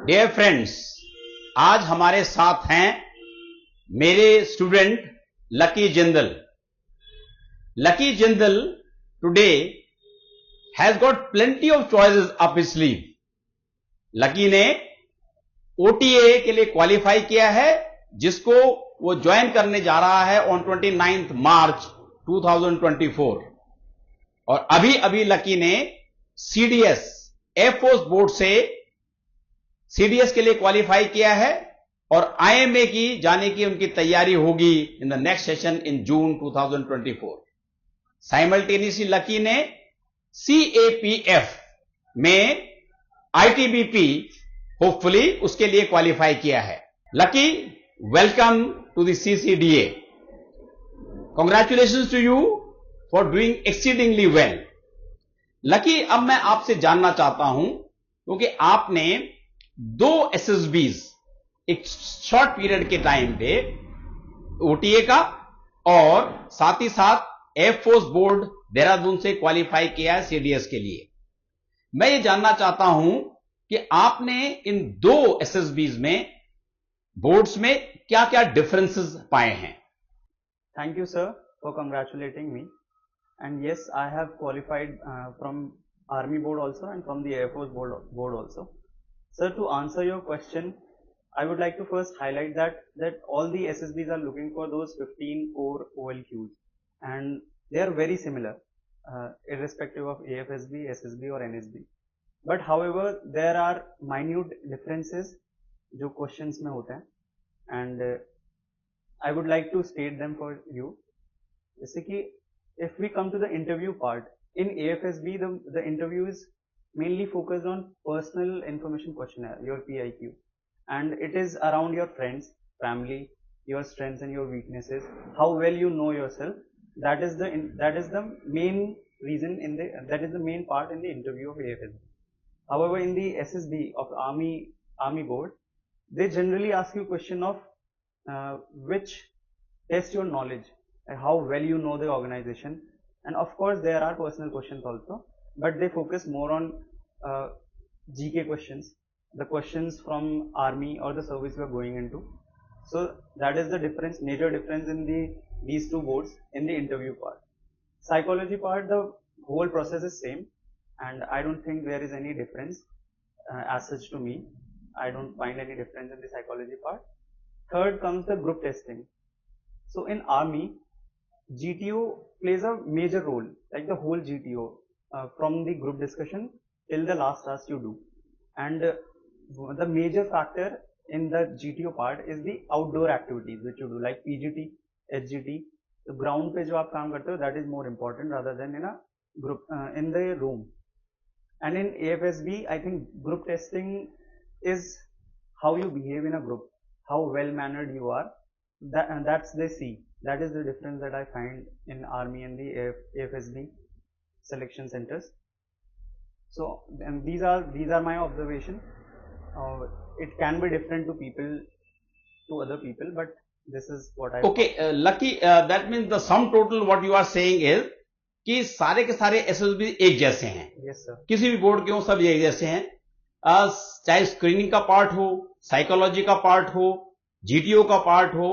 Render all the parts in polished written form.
Dear friends, आज हमारे साथ हैं मेरे student lucky Jindal. Lucky Jindal today has got plenty of choices up his sleeve. Lucky ने ओटीए के लिए क्वालिफाई किया है, जिसको वो ज्वाइन करने जा रहा है ऑन 29 मार्च 2024. और अभी अभी लकी ने सीडीएस एयरफोर्स बोर्ड से सीडीएस के लिए क्वालिफाई किया है और आईएमए की जाने की उनकी तैयारी होगी in the next session in June 2024. Simultaneously Lucky ने सीएपीएफ में आईटीबीपी होपफुली उसके लिए क्वालिफाई किया है. Lucky, welcome to the CCDA. Congratulations to you for doing exceedingly well. Lucky, अब मैं आपसे जानना चाहता हूं, क्योंकि आपने 2 एसएसबीज एक शॉर्ट पीरियड के टाइम पे ओटीए का और साथ ही साथ एयरफोर्स बोर्ड देहरादून से क्वालिफाई किया है सीडीएस के लिए. मैं ये जानना चाहता हूं कि आपने इन 2 एसएसबीज में बोर्ड्स में क्या क्या डिफरेंसेस पाए हैं. Thank you, sir, for congratulating me. And yes, I have qualified from Army board also and from the Air Force board also. Sir, to answer your question, I would like to first highlight that all the SSBs are looking for those 15 core OLQs, and they are very similar, irrespective of AFSB, SSB or NSB. But however, there are minute differences जो questions में होते हैं, and I would like to state them for you. जैसे कि if we come to the interview part, in AFSB the interview is mainly focused on personal information questionnaire, your PIQ, and it is around your friends, family, your strengths and your weaknesses, how well you know yourself. That is the main reason that is the main part in the interview of AFSB. However, in the SSB of Army board, they generally ask you question of which test your knowledge, how well you know the organization, and of course there are personal questions also, but they focus more on GK questions, the questions from army or the service you are going into. So that is the difference, major difference in these 2 boards in the interview part. Psychology part, the whole process is same, and I don't think there is any difference as such to me. I don't find any difference in the psychology part. Third comes the group testing. So in Army, GTO plays a major role, like the whole GTO, from the group discussion till the last task you do. And the major factor in the GTO part is the outdoor activities which you do, like PGT, HGT. So ground पे जो आप काम करते हो, that is more important rather than in a group, in the room. And in AFSB, I think group testing is how you behave in a group, how well mannered you are. That's they see. That is the difference that I find in Army and the AFSB selection centers. So, and these are my observation. It can be different to other people, but this is what I. Okay, Lucky, that means the sum total what you are saying is कि सारे के सारे SSB एक जैसे हैं. Yes, sir. किसी भी board के हो, सब एक जैसे हैं. चाहे स्क्रीनिंग का पार्ट हो, साइकोलॉजी का पार्ट हो, जीटीओ का पार्ट हो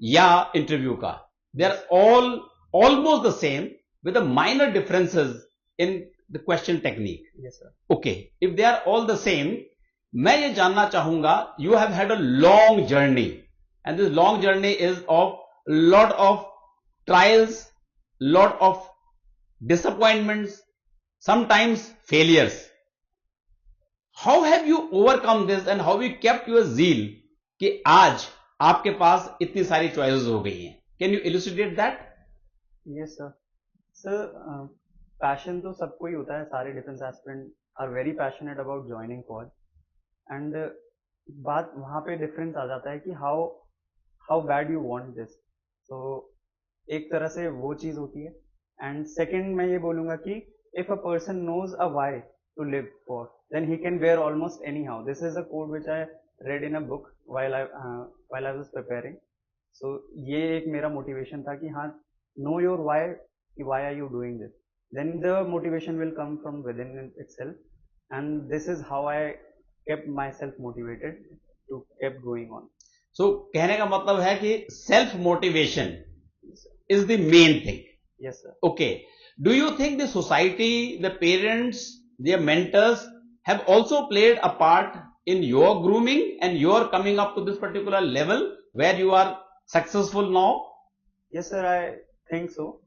या इंटरव्यू का, they are all almost the same with the minor differences in the question technique. Yes, sir. Okay, if they are all the same, मैं ये जानना चाहूंगा, you have had a long journey and this long journey is of lot of trials, lot of disappointments, sometimes failures. How have you overcome this and how you kept your zeal कि आज आपके पास इतनी सारी choices हो गई हैं? Can you elucidate that? Yes, sir. Sir, passion तो सबको ही होता है. सारे defense aspirants are very passionate about joining force. And बात वहाँ पे difference आ जाता है कि how bad you want this. So एक तरह से वो चीज होती है. And second, मैं ये बोलूँगा कि if a person knows a why to live for, then he can wear almost anyhow. This is a quote which I read in a book while I was preparing. So ये एक मेरा motivation था कि हाँ, know your why, कि why are you doing this? Then the motivation will come from within itself. And this is how I kept myself motivated to kept going on. So कहने का मतलब है कि self motivation is the main thing. Yes, sir. Okay. Do you think the society, the parents, their mentors have also played a part in your grooming and your coming up to this particular level where you are successful now? Yes, sir. I think so.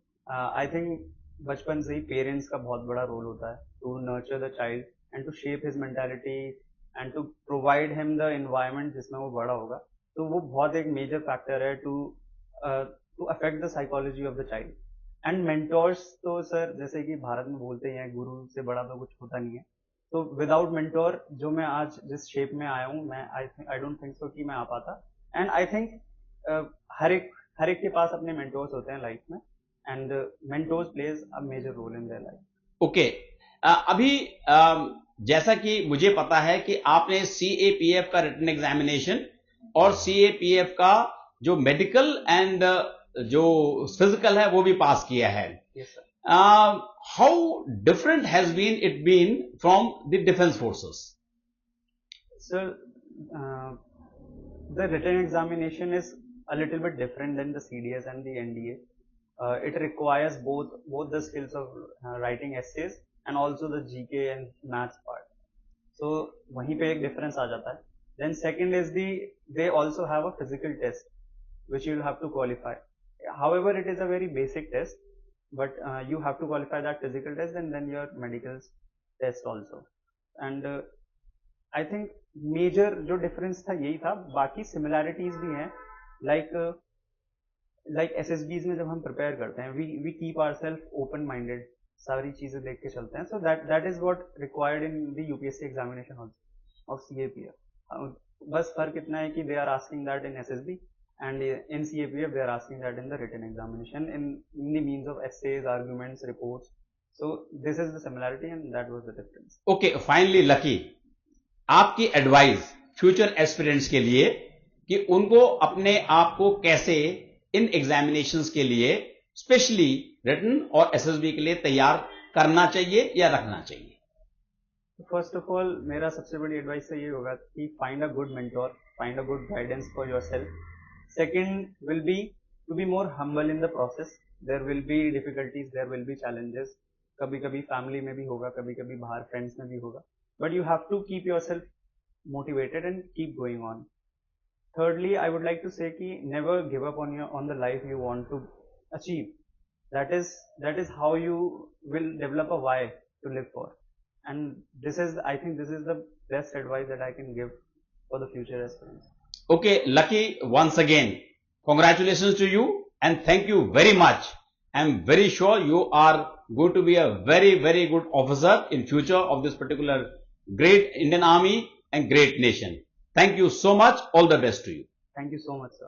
I think बचपन से ही parents का बहुत बड़ा role होता है to nurture the child and to shape his mentality and to provide him the environment जिसमें वो बड़ा होगा. तो वो बहुत एक मेजर फैक्टर है to affect the psychology of the child. And mentors तो सर जैसे कि भारत में बोलते हैं गुरु से बड़ा तो कुछ होता नहीं है. तो विदाउट मेंटोर जो मैं आज जिस शेप में आया हूँ मैं आई डोंट थिंक सो कि मैं आ पाता. एंड आई थिंक हर एक के पास अपने मेंटोर्स होते हैं लाइफ में and mentors plays a major role in their life. Okay. अभी जैसा कि मुझे पता है कि आपने CAPF का रिटन एग्जामिनेशन और CAPF का जो मेडिकल एंड जो फिजिकल है वो भी पास किया है. Yes, sir. How different has been it been from the defence forces? Sir, the written examination is a little bit different than the CDS and the NDA. It requires both the skills of writing essays and also the GK and maths part. So वहीं पे एक difference आ जाता है. Then second is they also have a physical test which you'll have to qualify. However, it is a very basic test, but you have to qualify that physical test and then your medical test also. And I think major जो difference था यही था. बाकी similarities भी हैं like SSBs में जब हम प्रिपेयर करते हैं we keep ourselves open minded, सारी चीजें देख के चलते हैं. So that is what required in the UPSC examination also of CAPF. बस फर्क इतना है कि they are asking that in SSB and in CAPF they are asking that in the written examination in the means of essays, arguments, reports. So this is the similarity and that was the difference. Okay, finally Lucky, आपकी advice future aspirants के लिए कि उनको अपने आप को कैसे इन examinations के लिए स्पेशली रिटन और SSB के लिए तैयार करना चाहिए या रखना चाहिए? फर्स्ट ऑफ ऑल मेरा सबसे बड़ी एडवाइस ये होगा कि find a good mentor, find a good guidance for yourself. Second will be to be more humble in the process. There will be difficulties, there will be challenges. कभी कभी family में भी होगा, कभी कभी बाहर फ्रेंड्स में भी होगा, but you have to keep yourself motivated and keep going on. Thirdly, I would like to say कि never give up on the life you want to achieve. That is how you will develop a why to live for. And I think this is the best advice that I can give for the future aspirants. Okay, Lucky, once again, congratulations to you and thank you very much. I am very sure you are going to be a very, very good officer in future of this particular great Indian Army and great nation. Thank you so much. All the best to you. Thank you so much, sir.